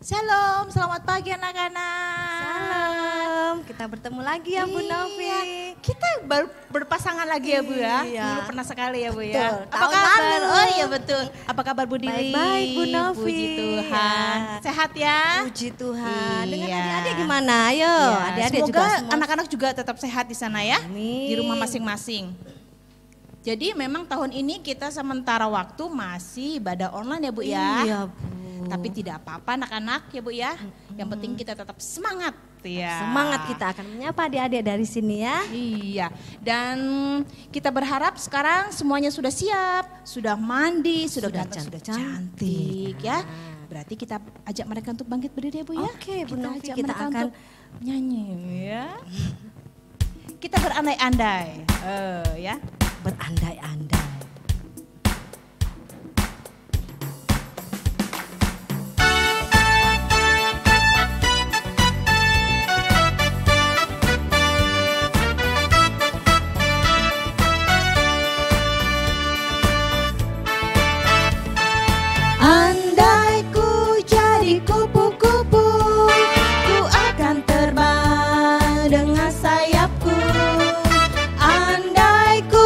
Shalom, selamat pagi anak-anak. Salam, kita bertemu lagi ya Bu Novi. Kita berpasangan lagi ya Bu ya. Iya. Dulu pernah sekali ya Bu Betul, ya. Apa tahun kabar? lalu. Oh iya betul. Apa kabar Bu Dili? Baik-baik, Bu Novi. Puji Tuhan. Iya. Sehat ya? Puji Tuhan. Dengan Iya. adik-adik gimana? Ayo, Iya, adik-adik semoga juga semua. anak-anak juga tetap sehat di sana ya. Amin. Di rumah masing-masing. Jadi memang tahun ini kita sementara waktu masih ibadah online ya Bu ya. Iya Bu. Tapi tidak apa-apa anak-anak ya Bu ya. Yang penting kita tetap semangat ya. Semangat kita akan menyapa adik-adik dari sini ya. Iya, dan kita berharap sekarang semuanya sudah siap, sudah mandi, sudah ganteng, sudah cantik ya. Berarti kita ajak mereka untuk bangkit berdiri ya Bu ya. Oke, Bu Kita Novi, ajak kita mereka akan untuk nyanyi ya. Kita berandai-andai, ya. berandai-andai. Andai ku jadi kupu-kupu, ku akan terbang dengan sayapku. Andai ku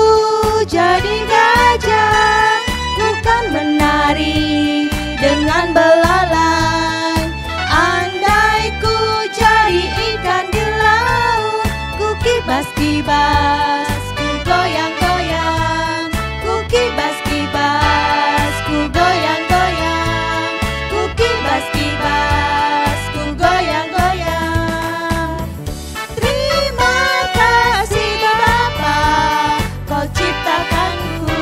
jadi gajah, ku kan menari dengan belalai. Andai ku jadi ikan di laut, ku kibas-kibas, ku goyang-goyang, ku kibas-kibas, ku goyang-goyang, ku kibas-kibas, ku goyang-goyang. Terima kasih Bapa, Kau ciptakanku.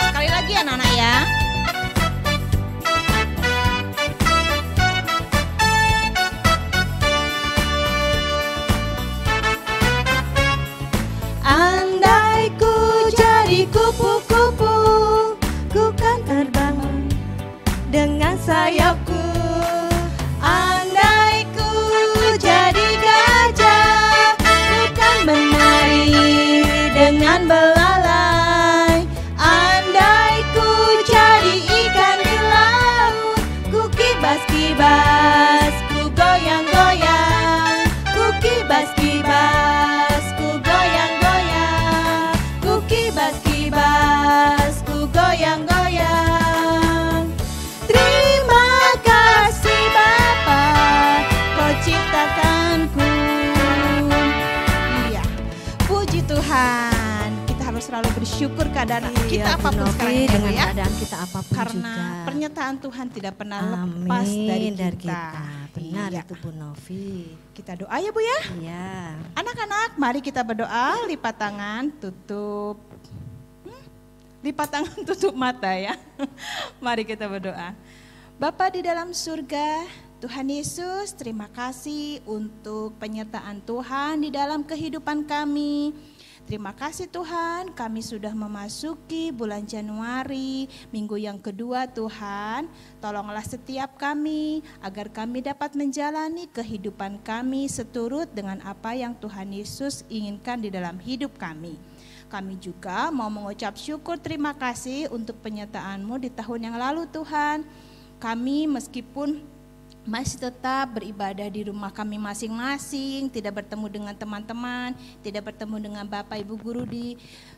Sekali lagi anak-anak ya. Andai ku jadi kupu-kupu, ku kan terbang dengan sayapku. Andai ku jadi gajah, ku kan menari dengan belalai. Andai ku jadi ikan di laut, ku kibas-kibas, ku goyang-goyang, ku kibas-kibas, ku goyang-goyang, ku kibas-kibas, ku goyang-goyang. Terima kasih Bapa, Kau ciptakanku. Iya, puji Tuhan. Kita harus selalu bersyukur keadaan kita Iya, Bu apapun Novi, sekarang ini, dengan ya. keadaan kita apapun Karena juga. pernyataan Tuhan tidak pernah Amin, lepas dari dari kita. Benar Iya. itu Bu Novi. Kita doa ya Bu ya. Iya. Anak-anak, mari kita berdoa, lipat tangan, tutup. Lipat tangan, tutup mata ya. Mari kita berdoa. Bapa di dalam surga, Tuhan Yesus, terima kasih untuk penyertaan Tuhan di dalam kehidupan kami. Terima kasih Tuhan, kami sudah memasuki bulan Januari, minggu yang kedua Tuhan. Tolonglah setiap kami agar kami dapat menjalani kehidupan kami seturut dengan apa yang Tuhan Yesus inginkan di dalam hidup kami. Kami juga mau mengucap syukur terima kasih untuk penyertaan-Mu di tahun yang lalu Tuhan. Kami meskipun masih tetap beribadah di rumah kami masing-masing, tidak bertemu dengan teman-teman, tidak bertemu dengan Bapak Ibu Guru di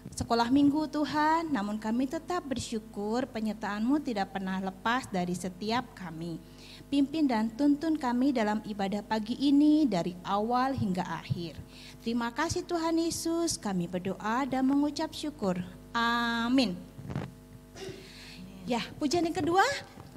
sekolah minggu Tuhan, namun kami tetap bersyukur penyertaan-Mu tidak pernah lepas dari setiap kami. Pimpin dan tuntun kami dalam ibadah pagi ini dari awal hingga akhir. Terima kasih Tuhan Yesus, kami berdoa dan mengucap syukur. Amin. Ya, pujian yang kedua.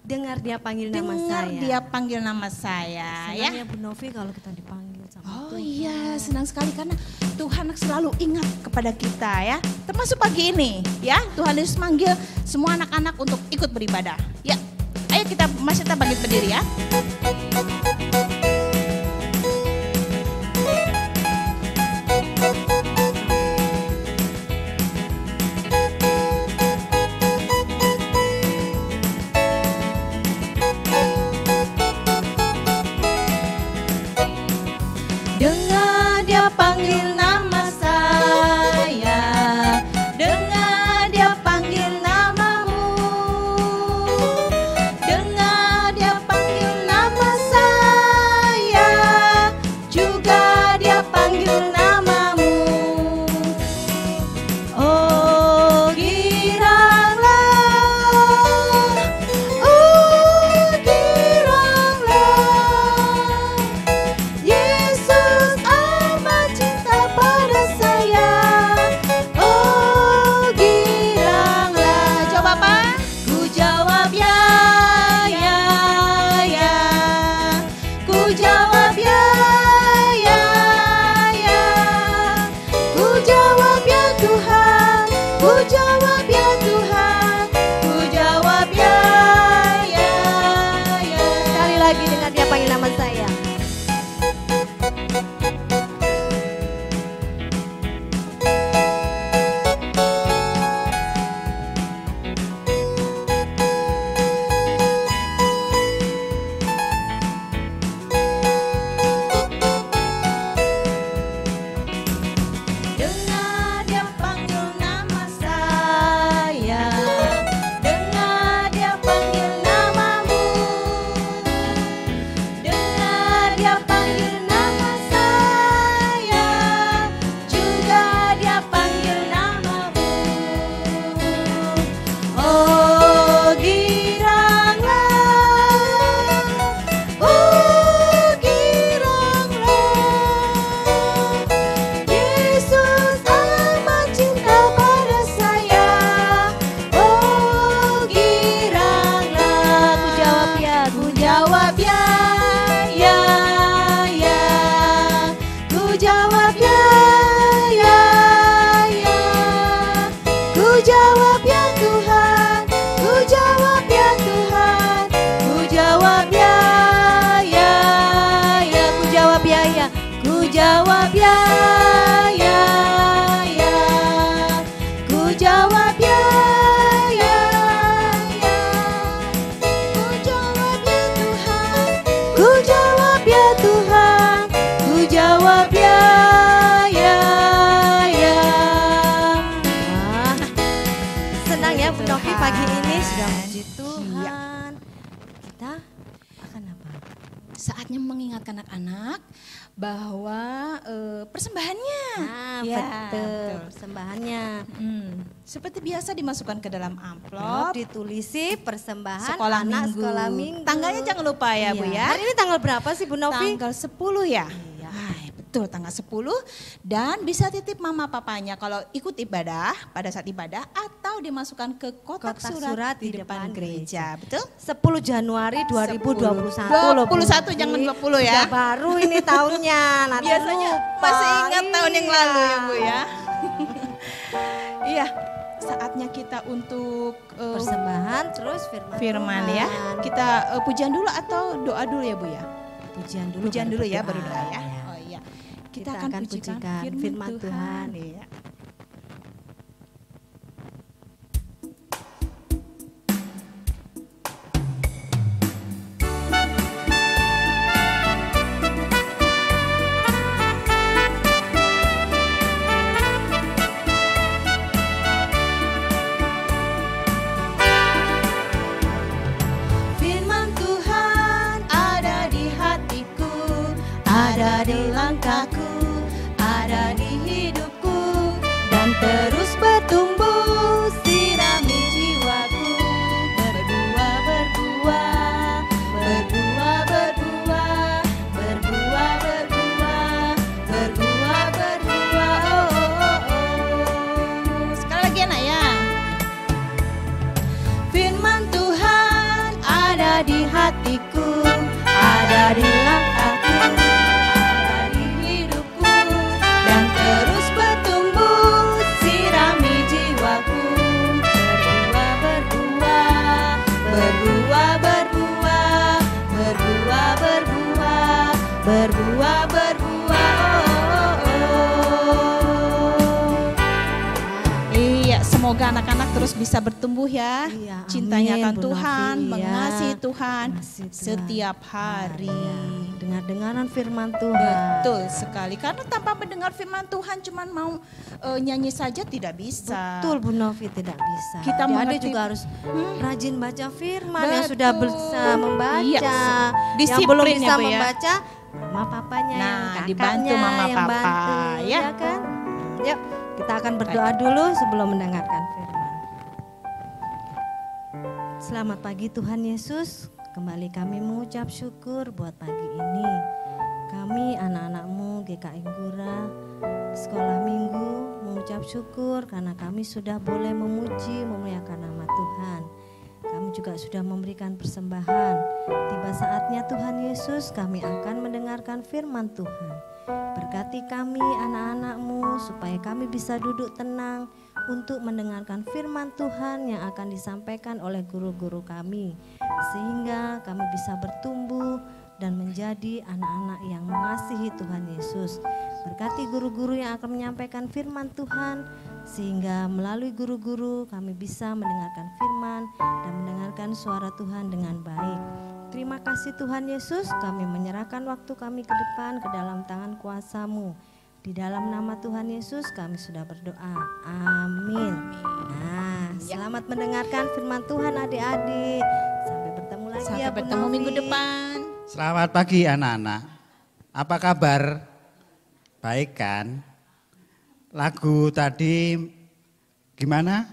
Dengar dia panggil nama Dengar saya. dia panggil nama saya ya. Senangnya Bu Novi kalau kita dipanggil sama Oh Tuhan. iya, senang sekali karena Tuhan selalu ingat kepada kita ya. Termasuk pagi ini ya, Tuhan Yesus manggil semua anak-anak untuk ikut beribadah. Ya, ayo kita bangkit berdiri ya. Dengar dia panggil nama saya, dengar dia panggil namamu. jawab ya, ya, ya. Ku jawab ya Tuhan, ku jawab ya Tuhan, ku jawab ya, ya, ya. Sekali lagi dengar dia panggil nama saya. Dengar dia panggil nama saya, dengar dia panggil namamu, dengar dia panggil nama saya, juga dia panggil namamu. Oh giranglah, oh giranglah, Yesus amat cinta pada saya. Oh giranglah, ku jawab ya, ku jawab ya, ya, ya. Ku jawab ya, ya, ya. Ku jawab ya Tuhan, ku jawab ya Tuhan, ku jawab ya, ya, ya. Ku jawab ya, ya. Ku jawab ya, ya, ya. Ku jawab ya, ya, ya. Ku jawab ya Tuhan, ku jawab ya Tuhan, ku jawab ya, ya, ya. Wah, senang ya Bu Novi pagi ini sudah puji Iya. Tuhan. Kita akan apa? Saatnya mengingatkan anak-anak bahwa persembahannya. Nah, Ya, betul. Persembahannya. Seperti biasa dimasukkan ke dalam Amplop amplop. ditulisi persembahan Sekolah anak minggu. sekolah minggu. Tanggalnya jangan lupa ya Bu Iya. ya. Hari ini tanggal berapa sih Bu Novi? Tanggal 10 ya. Iya. Hai, betul tanggal 10 dan bisa titip mama papanya kalau ikut ibadah pada saat ibadah atau dimasukkan ke kotak, Kotak surat di depan gereja. Betul? 10 Januari 2021 loh Bu 21 Novi. jangan 20 ya. Sudah baru ini tahunnya. Nanti Biasanya lupa. masih ingat tahun yang lalu ya Bu Iya. ya. Iya, saatnya kita untuk Persembahan terus firman ya. Kita pujian dulu atau doa dulu ya Bu ya? Pujian dulu. Pujian baru dulu ya, berdoa. baru doa ya. Iya. Oh iya. Kita akan pujikan firman Tuhan. Iya. Firman Tuhan ada di hatiku, ada di langkahku, ada di hidupku, dan terus bertumbuh sirami jiwaku. Berbuah, berbuah, berbuah, berbuah, berbuah, berbuah, berbuah, berbuah. Oh, oh, oh. Sekali lagi anak ya. Firman Tuhan ada di hatiku, ada di langkahku, ada di hidupku, dan terus bertumbuh sirami jiwaku. Berbuah, berbuah, berbuah, berbuah, berbuah, berbuah, berbuah, berbuah. Oh, oh, oh. Iya, semoga anak-anak terus bisa bertumbuh ya. Iya, Cintanya amin, akan Bu Tuhan, Novi, iya. mengasihi Tuhan Mengasihi Tuhan. setiap hari. Iya, dengar-dengaran firman Tuhan. Betul sekali, karena tanpa mendengar firman Tuhan cuman mau nyanyi saja tidak bisa. Betul Bu Novi, tidak bisa. Kita Adik-adik mengerti- juga harus rajin baca firman. Yang sudah Betul. bisa membaca, Iya, yang disiplin belum ya, bisa Bu, ya. membaca, mama papanya, Nah, yang kakaknya, dibantu mama yang papa, bantu, ya. ya kan? Yuk, kita akan berdoa dulu sebelum mendengarkan firman. Selamat pagi Tuhan Yesus, kembali kami mengucap syukur buat pagi ini. Kami anak-anakmu GKI Gura sekolah minggu mengucap syukur karena kami sudah boleh memuji memuliakan nama Tuhan. Kami kamu juga sudah memberikan persembahan. Tiba saatnya Tuhan Yesus kami akan mendengarkan firman Tuhan. Berkati kami anak-anak-Mu supaya kami bisa duduk tenang untuk mendengarkan firman Tuhan yang akan disampaikan oleh guru-guru kami. Sehingga kami bisa bertumbuh dan menjadi anak-anak yang mengasihi Tuhan Yesus. Berkati guru-guru yang akan menyampaikan firman Tuhan, sehingga melalui guru-guru kami bisa mendengarkan firman dan mendengarkan suara Tuhan dengan baik. Terima kasih Tuhan Yesus, kami menyerahkan waktu kami ke depan ke dalam tangan kuasa-Mu. Di dalam nama Tuhan Yesus kami sudah berdoa. Amin. Nah, selamat mendengarkan firman Tuhan adik-adik. Sampai bertemu lagi ya Bu bertemu Novi. minggu depan. Selamat pagi anak-anak. Apa kabar? Baik kan? Lagu tadi gimana?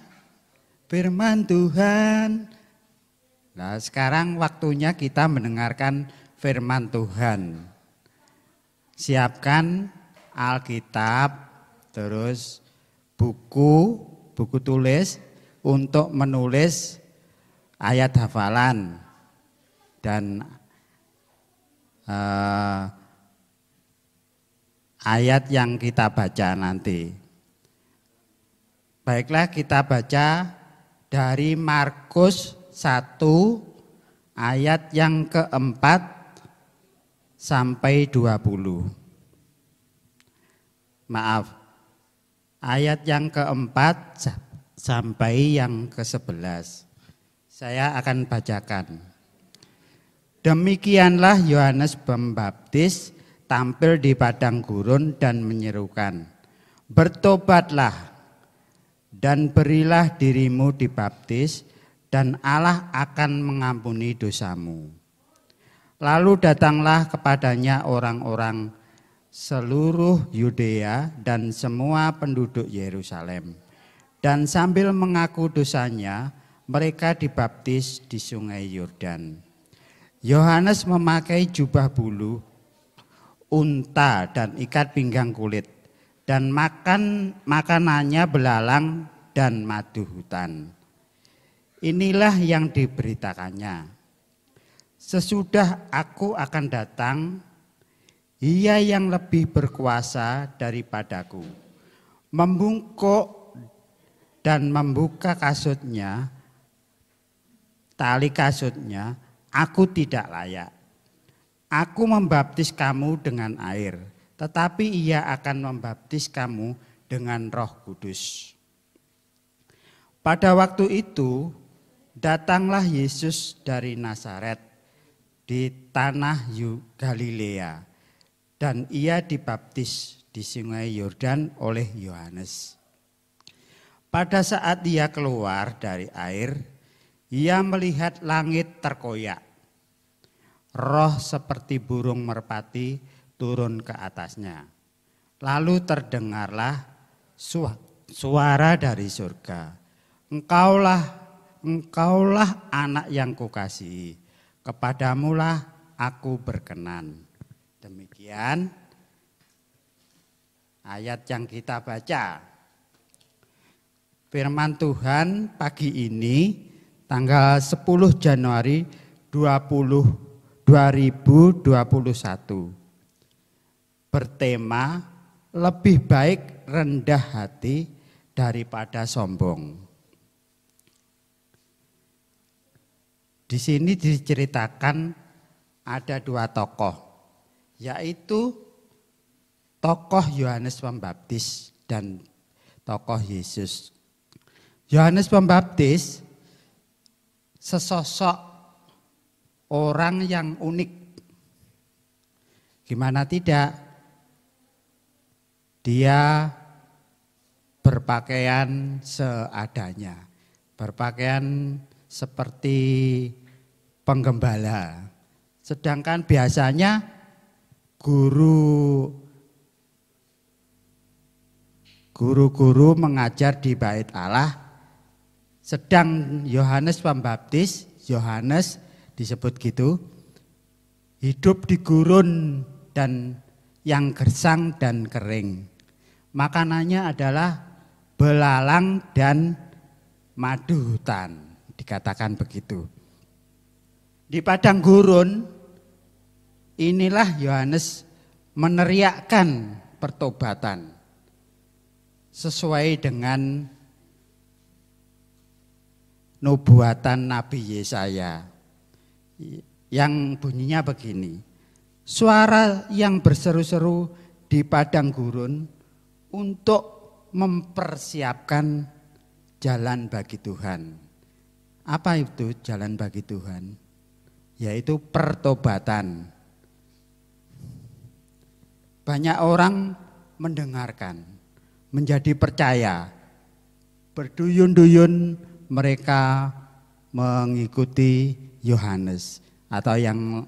Firman Tuhan. Nah, sekarang waktunya kita mendengarkan firman Tuhan. Siapkan Alkitab, terus buku tulis untuk menulis ayat hafalan dan ayat yang kita baca nanti. Baiklah, kita baca dari Markus 1 ayat yang keempat sampai 20. Maaf, ayat yang keempat sampai yang ke-11. Saya akan bacakan. Demikianlah Yohanes Pembaptis tampil di padang gurun dan menyerukan, bertobatlah dan berilah dirimu dibaptis dan Allah akan mengampuni dosamu. Lalu datanglah kepadanya orang-orang seluruh Yudea dan semua penduduk Yerusalem. Dan sambil mengaku dosanya, mereka dibaptis di sungai Yordan. Yohanes memakai jubah bulu, unta dan ikat pinggang kulit, dan makanannya belalang dan madu hutan. Inilah yang diberitakannya. Sesudah aku akan datang, Ia yang lebih berkuasa daripadaku, membungkuk dan membuka kasutnya, tali kasutnya, aku tidak layak. Aku membaptis kamu dengan air, tetapi Ia akan membaptis kamu dengan Roh Kudus. Pada waktu itu, datanglah Yesus dari Nazaret di tanah Galilea, dan Ia dibaptis di sungai Yordan oleh Yohanes. Pada saat Ia keluar dari air, Ia melihat langit terkoyak. Roh seperti burung merpati turun ke atasnya. Lalu terdengarlah suara dari surga. Engkaulah anak yang kukasihi, kepadamulah aku berkenan. Demikian ayat yang kita baca. Firman Tuhan pagi ini tanggal 10 Januari 2021 bertema lebih baik rendah hati daripada sombong. Di sini diceritakan ada dua tokoh, yaitu tokoh Yohanes Pembaptis dan tokoh Yesus. Yohanes Pembaptis sesosok orang yang unik. Gimana tidak? Dia berpakaian seadanya, berpakaian seperti penggembala. Sedangkan biasanya guru-guru mengajar di Bait Allah. Sedang Yohanes Pembaptis, Yohanes disebut gitu, hidup di gurun dan yang gersang dan kering. Makanannya adalah belalang dan madu hutan. dikatakan begitu. Di padang gurun inilah Yohanes meneriakkan pertobatan sesuai dengan nubuatan Nabi Yesaya yang bunyinya begini. Suara yang berseru-seru di padang gurun untuk mempersiapkan jalan bagi Tuhan. Apa itu jalan bagi Tuhan? Yaitu pertobatan. Banyak orang mendengarkan, menjadi percaya, berduyun-duyun mereka mengikuti Yohanes atau yang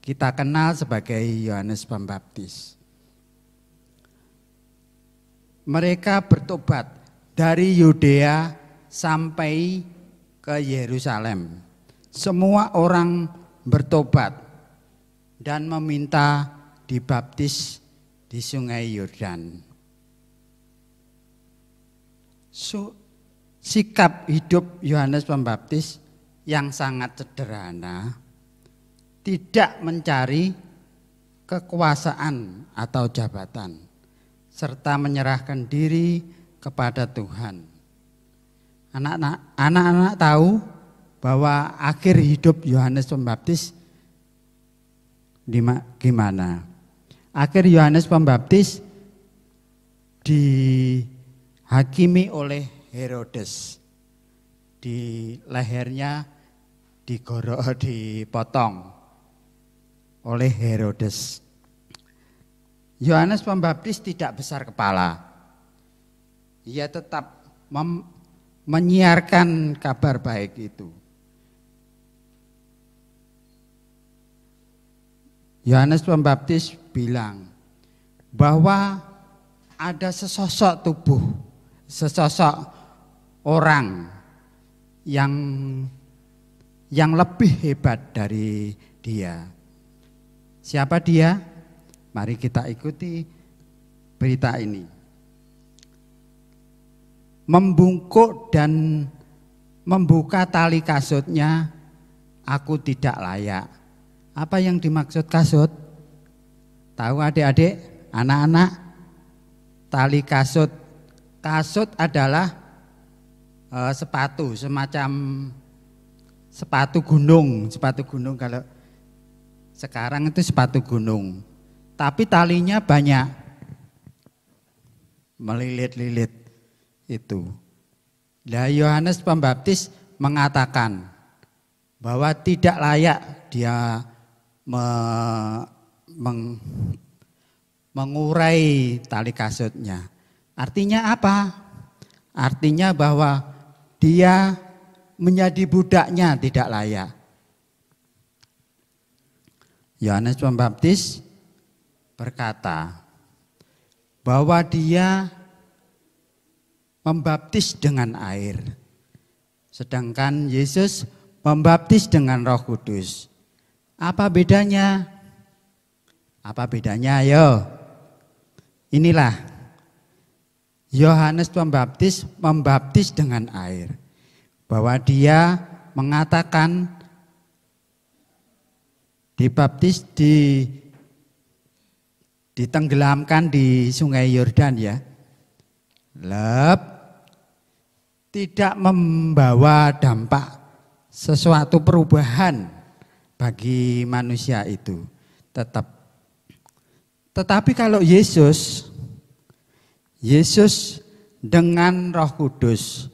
kita kenal sebagai Yohanes Pembaptis. Mereka bertobat dari Yudea sampai ke Yerusalem. Semua orang bertobat dan meminta dibaptis di Sungai Yordan. Sikap hidup Yohanes Pembaptis yang sangat sederhana, tidak mencari kekuasaan atau jabatan, serta menyerahkan diri kepada Tuhan. Anak-anak tahu bahwa akhir hidup Yohanes Pembaptis gimana? Akhir Yohanes Pembaptis dihakimi oleh Herodes. Di lehernya dipotong oleh Herodes. Yohanes Pembaptis tidak besar kepala. Ia tetap menyiarkan kabar baik itu. Yohanes Pembaptis bilang bahwa ada sesosok tubuh, sesosok orang yang lebih hebat dari dia. Siapa dia? Mari kita ikuti berita ini. Membungkuk dan membuka tali kasutnya, aku tidak layak. Apa yang dimaksud kasut? Tahu adik-adik, anak-anak? Tali kasut. Kasut adalah sepatu, semacam sepatu gunung. Sepatu gunung kalau sekarang itu sepatu gunung. Tapi talinya banyak, melilit-lilit itu. Nah, Yohanes Pembaptis mengatakan bahwa tidak layak dia mengurai tali kasutnya. Artinya apa? Artinya bahwa dia menjadi budaknya tidak layak. Yohanes Pembaptis berkata bahwa dia membaptis dengan air, sedangkan Yesus membaptis dengan Roh Kudus. Apa bedanya? Apa bedanya? Ayo. Inilah Yohanes Pembaptis membaptis dengan air. Bahwa dia mengatakan dibaptis ditenggelamkan di Sungai Yordan ya. Tidak membawa dampak sesuatu perubahan bagi manusia itu. Tetapi kalau Yesus dengan Roh Kudus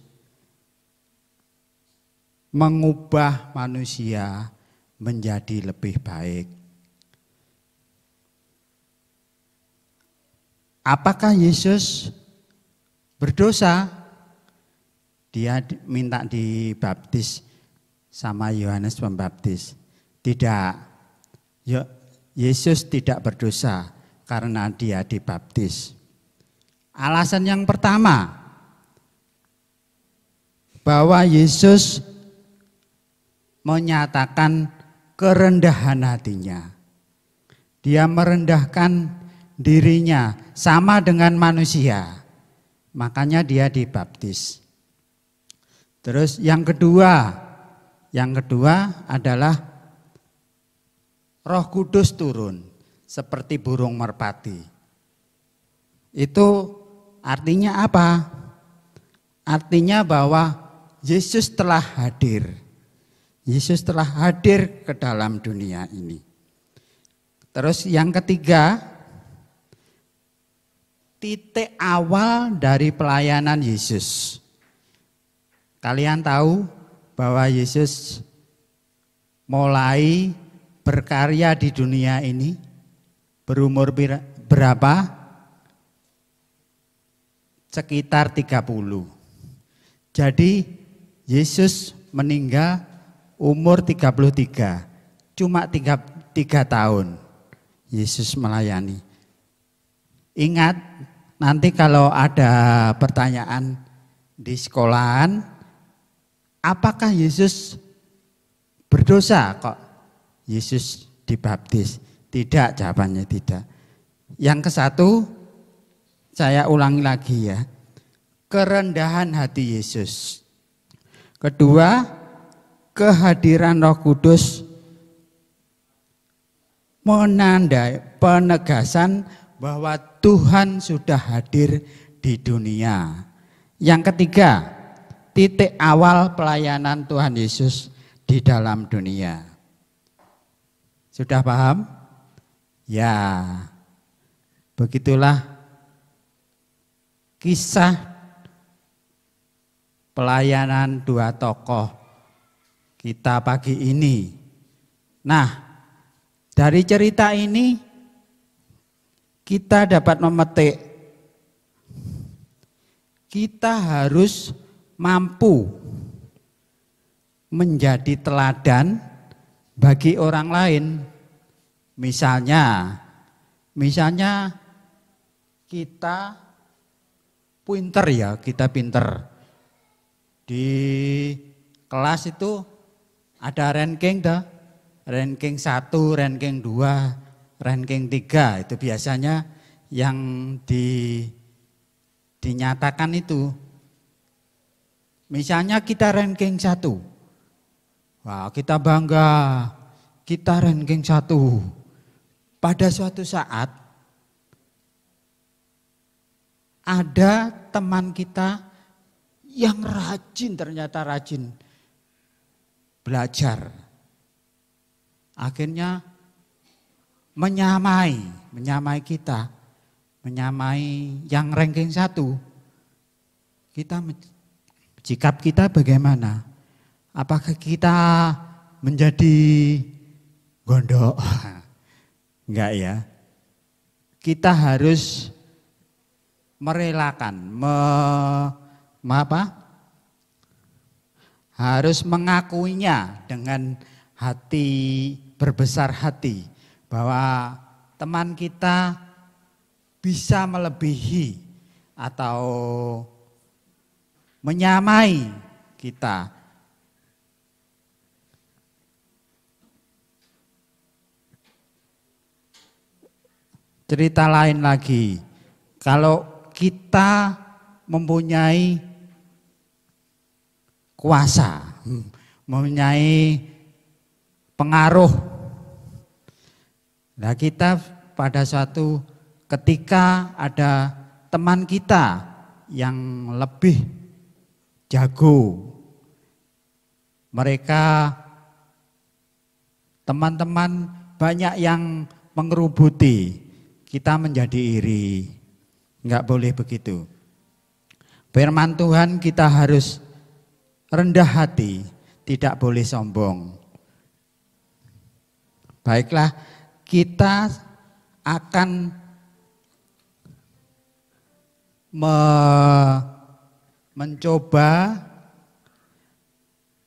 mengubah manusia menjadi lebih baik. Apakah Yesus berdosa? Dia minta dibaptis sama Yohanes Pembaptis. Tidak. Yesus tidak berdosa karena dia dibaptis. Alasan yang pertama, bahwa Yesus menyatakan kerendahan hatinya. Dia merendahkan dirinya sama dengan manusia. Makanya dia dibaptis. Terus yang kedua, Yang kedua adalah Roh Kudus turun seperti burung merpati. Itu artinya apa? Artinya bahwa Yesus telah hadir. Yesus telah hadir ke dalam dunia ini. Terus yang ketiga, titik awal dari pelayanan Yesus. Kalian tahu bahwa Yesus mulai berkarya di dunia ini berumur berapa? Sekitar 30. Jadi Yesus meninggal umur 33. Cuma 3 tahun Yesus melayani. Ingat, nanti kalau ada pertanyaan di sekolahan, apakah Yesus berdosa kok Yesus dibaptis? Tidak, jawabannya tidak. Yang ke-1, saya ulangi lagi ya. Kerendahan hati Yesus. Kedua, kehadiran Roh Kudus menandai penegasan bahwa Tuhan sudah hadir di dunia. Yang ketiga, titik awal pelayanan Tuhan Yesus di dalam dunia. Sudah paham? Ya, begitulah kisah pelayanan dua tokoh kita pagi ini. Nah, dari cerita ini kita dapat memetik, kita harus mampu menjadi teladan bagi orang lain. Misalnya kita pinter ya, kita pinter. Di kelas itu ada ranking dah, ranking 1, ranking 2, ranking 3, itu biasanya yang dinyatakan itu. Misalnya kita ranking 1, wah kita bangga, kita ranking 1. Pada suatu saat ada teman kita yang rajin, ternyata rajin belajar. Akhirnya menyamai kita, menyamai yang ranking 1. Sikap kita bagaimana? Apakah kita menjadi gondok? Enggak ya. Kita harus merelakan, harus mengakuinya dengan hati, berbesar hati, bahwa teman kita bisa melebihi atau menyamai kita. Cerita lain lagi, kalau kita mempunyai kuasa, mempunyai pengaruh. Nah, kita pada suatu ketika ada teman kita yang lebih jago, mereka teman-teman banyak yang mengerubuti, kita menjadi iri. Enggak boleh begitu. Firman Tuhan kita harus rendah hati, tidak boleh sombong. Baiklah, kita akan mencoba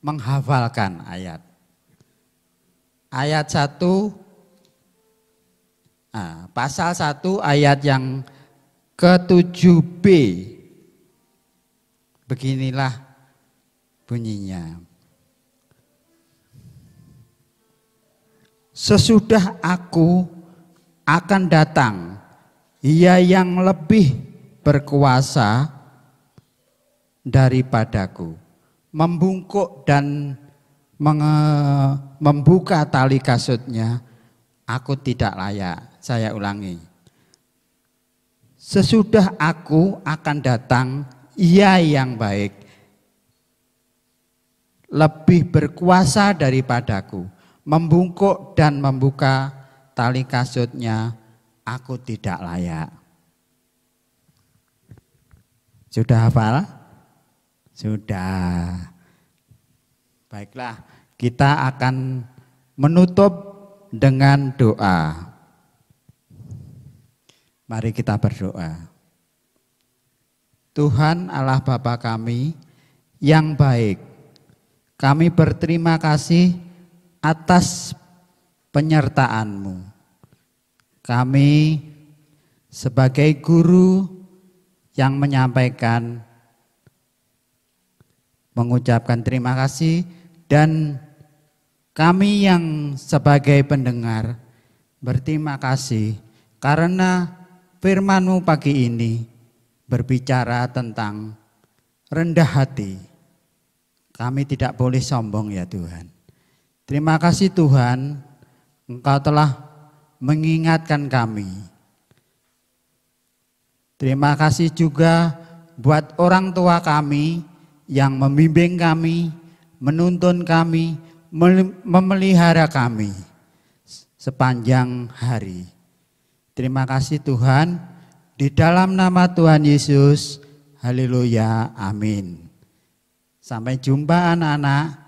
menghafalkan ayat. Ayat 1, pasal 1 ayat yang ke-7b. Beginilah bunyinya. Sesudah aku akan datang, Ia yang lebih berkuasa daripadaku, membungkuk dan membuka tali kasutnya, aku tidak layak. Saya ulangi. Sesudah aku akan datang, Ia yang baik, lebih berkuasa daripadaku, membungkuk dan membuka tali kasutnya, aku tidak layak. Sudah hafal? Sudah. Baiklah, kita akan menutup dengan doa. Mari kita berdoa. Tuhan Allah Bapa kami yang baik, kami berterima kasih atas penyertaan-Mu. Kami sebagai guru yang menyampaikan, mengucapkan terima kasih, dan kami yang sebagai pendengar berterima kasih karena firman-Mu pagi ini berbicara tentang rendah hati. Kami tidak boleh sombong ya Tuhan. Terima kasih Tuhan, Engkau telah mengingatkan kami. Terima kasih juga buat orang tua kami yang membimbing kami, menuntun kami, memelihara kami sepanjang hari. Terima kasih Tuhan, di dalam nama Tuhan Yesus, haleluya, amin. Sampai jumpa anak-anak.